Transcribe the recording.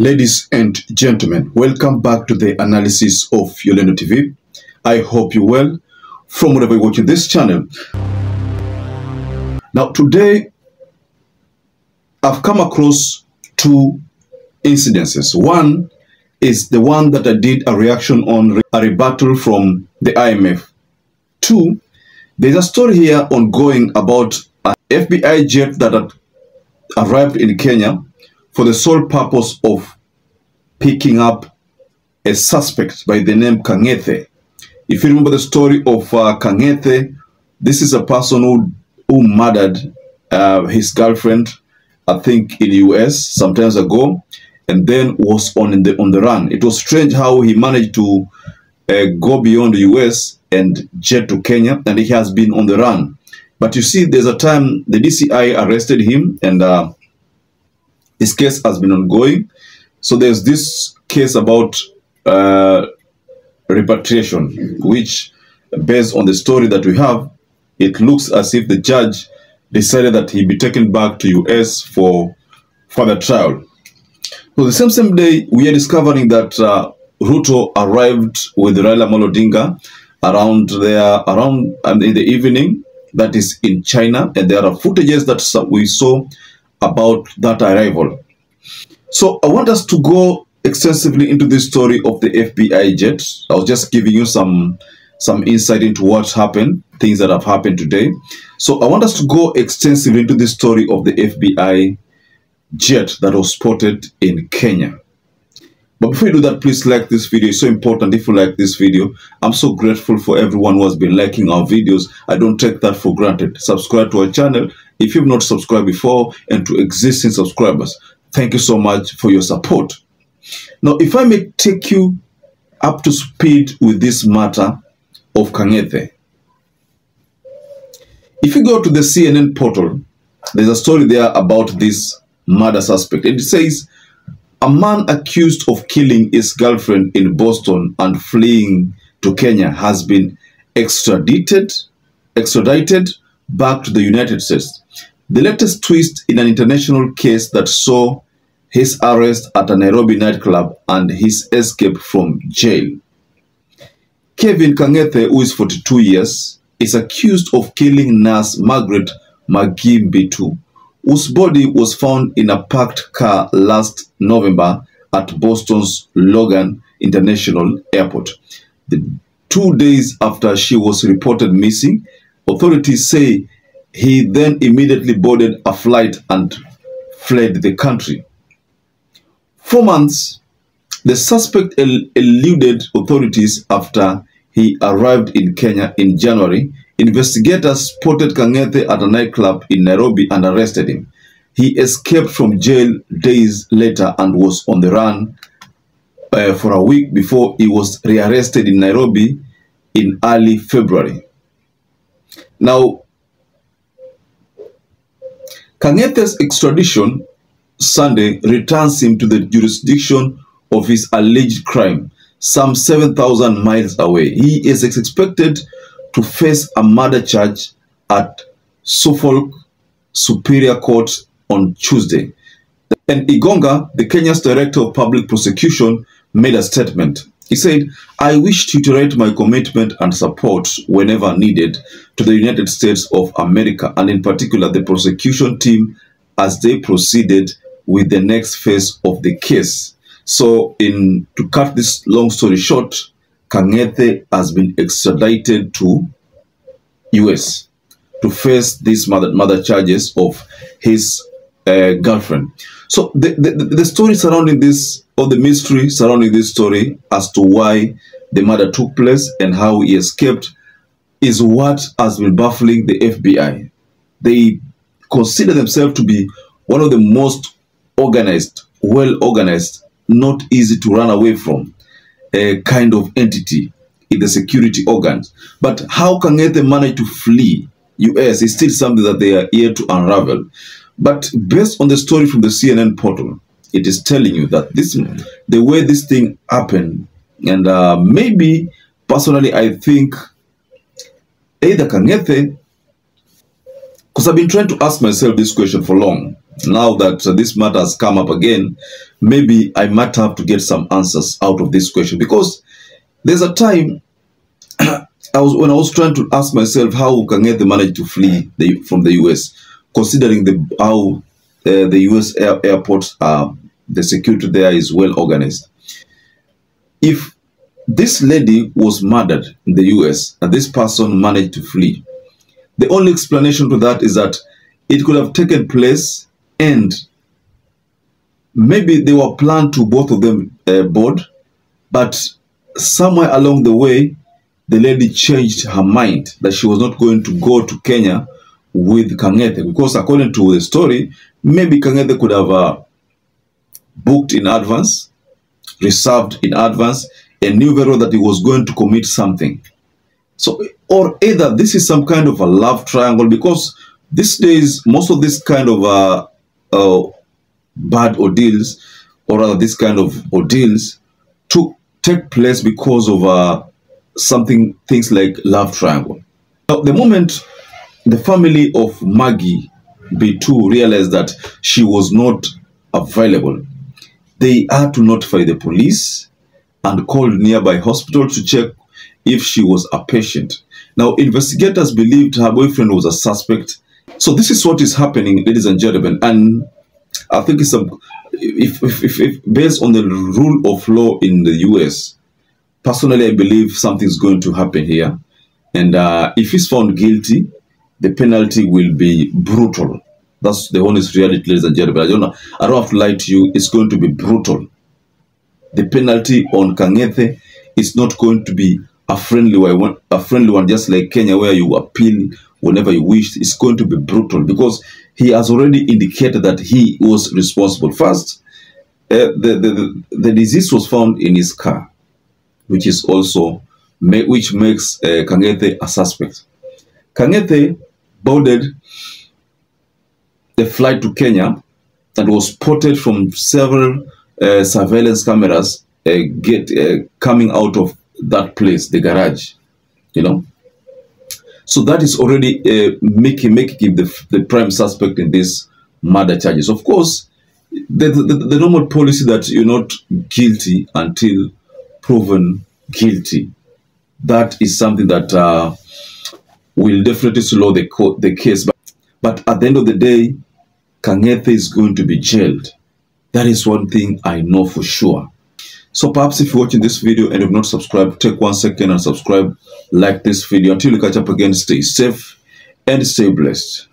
Ladies and gentlemen, welcome back to the analysis of YOLENO TV. I hope you're well from wherever you're watching this channel. Now today, I've come across two incidences. One is the one that I did a reaction on, a rebuttal from the IMF. Two, there's a story here ongoing about an FBI jet that had arrived in Kenya for the sole purpose of picking up a suspect by the name Kang'ethe. If you remember the story of Kang'ethe, this is a person who murdered his girlfriend, I think in the US some time ago, and then was on the run. It was strange how he managed to go beyond the US and jet to Kenya, and he has been on the run. But you see, there's a time the DCI arrested him, and his case has been ongoing. So there's this case about repatriation, which, based on the story that we have, it looks as if the judge decided that he be taken back to US for further trial. So the same day, we are discovering that Ruto arrived with Raila Odinga around in the evening, that is in China, and there are footages that we saw about that arrival. So I want us to go extensively into this story of the FBI jet. I was just giving you some insight into what happened, things that have happened today. So I want us to go extensively into this story of the FBI jet that was spotted in Kenya. But before you do that, please like this video. It's so important. If you like this video, I'm so grateful for everyone who has been liking our videos. I don't take that for granted. Subscribe to our channel if you've not subscribed before, and to existing subscribers, thank you so much for your support. Now, if I may take you up to speed with this matter of Kang'ethe. If you go to the CNN portal, there's a story there about this murder suspect. It says, a man accused of killing his girlfriend in Boston and fleeing to Kenya has been extradited back to the United States. The latest twist in an international case that saw his arrest at a Nairobi nightclub and his escape from jail. Kevin Kang'ethe, who is 42 years, is accused of killing nurse Margaret Magimbitu, whose body was found in a parked car last November at Boston's Logan International Airport. 2 days after she was reported missing, authorities say he then immediately boarded a flight and fled the country. 4 months, the suspect eluded authorities after he arrived in Kenya in January. Investigators spotted Kang'ethe at a nightclub in Nairobi and arrested him. He escaped from jail days later and was on the run for a week before he was rearrested in Nairobi in early February. Now, Kang'ethe's extradition Sunday returns him to the jurisdiction of his alleged crime, some 7,000 miles away. He is expected to face a murder charge at Suffolk Superior Court on Tuesday. And Igonga, the Kenya's Director of Public Prosecution, made a statement. He said, "I wish to reiterate my commitment and support whenever needed to the United States of America, and in particular the prosecution team as they proceeded with the next phase of the case." So, to cut this long story short, Kang'ethe has been extradited to US to face these murder charges of his girlfriend. So the story surrounding this, or the mystery surrounding this story as to why the murder took place and how he escaped, is what has been baffling the FBI. They consider themselves to be one of the most organized, well-organized, not easy to run away from kind of entity in the security organs. But how Kang'ethe managed to flee US is still something that they are here to unravel. But based on the story from the CNN portal, it is telling you that the way this thing happened, and maybe personally I think either Kang'ethe, because I've been trying to ask myself this question for long, Now that this matter has come up again, maybe I might have to get some answers out of this question, because there's a time when I was trying to ask myself how Kang'ethe managed to flee from the US, considering how the US airports, the security there is well organized. If this lady was murdered in the US and this person managed to flee, the only explanation to that is that it could have taken place and maybe they were planned to both of them board, but somewhere along the way, the lady changed her mind that she was not going to go to Kenya with Kang'ethe, because according to the story, maybe Kang'ethe could have booked in advance, reserved in advance, and knew very well that he was going to commit something. So, or either this is some kind of a love triangle, because these days, most of this kind of bad ordeals, or rather this kind of ordeals, take place because of things like love triangle. Now, the moment the family of Maggie B2 realized that she was not available, they had to notify the police and called nearby hospital to check if she was a patient. Now, investigators believed her boyfriend was a suspect. So this is what is happening, ladies and gentlemen, and I think it's if based on the rule of law in the US, personally, I believe something's going to happen here. And if he's found guilty, the penalty will be brutal. That's the honest reality, ladies and gentlemen. I don't have to lie to you. It's going to be brutal. The penalty on Kang'ethe is not going to be a friendly one, just like Kenya, where you appeal whenever you wish. It's going to be brutal because he has already indicated that he was responsible. First, the disease was found in his car, which is also which makes Kang'ethe a suspect. Kang'ethe boarded the flight to Kenya and was spotted from several surveillance cameras coming out of that place, the garage, So that is already making him the prime suspect in this murder charges. Of course, the normal policy that you're not guilty until proven guilty, that is something that will definitely slow the case. But at the end of the day, Kang'ethe is going to be jailed. That is one thing I know for sure. So perhaps if you're watching this video and you've not subscribed, take 1 second and subscribe, like this video. Until we catch up again, stay safe and stay blessed.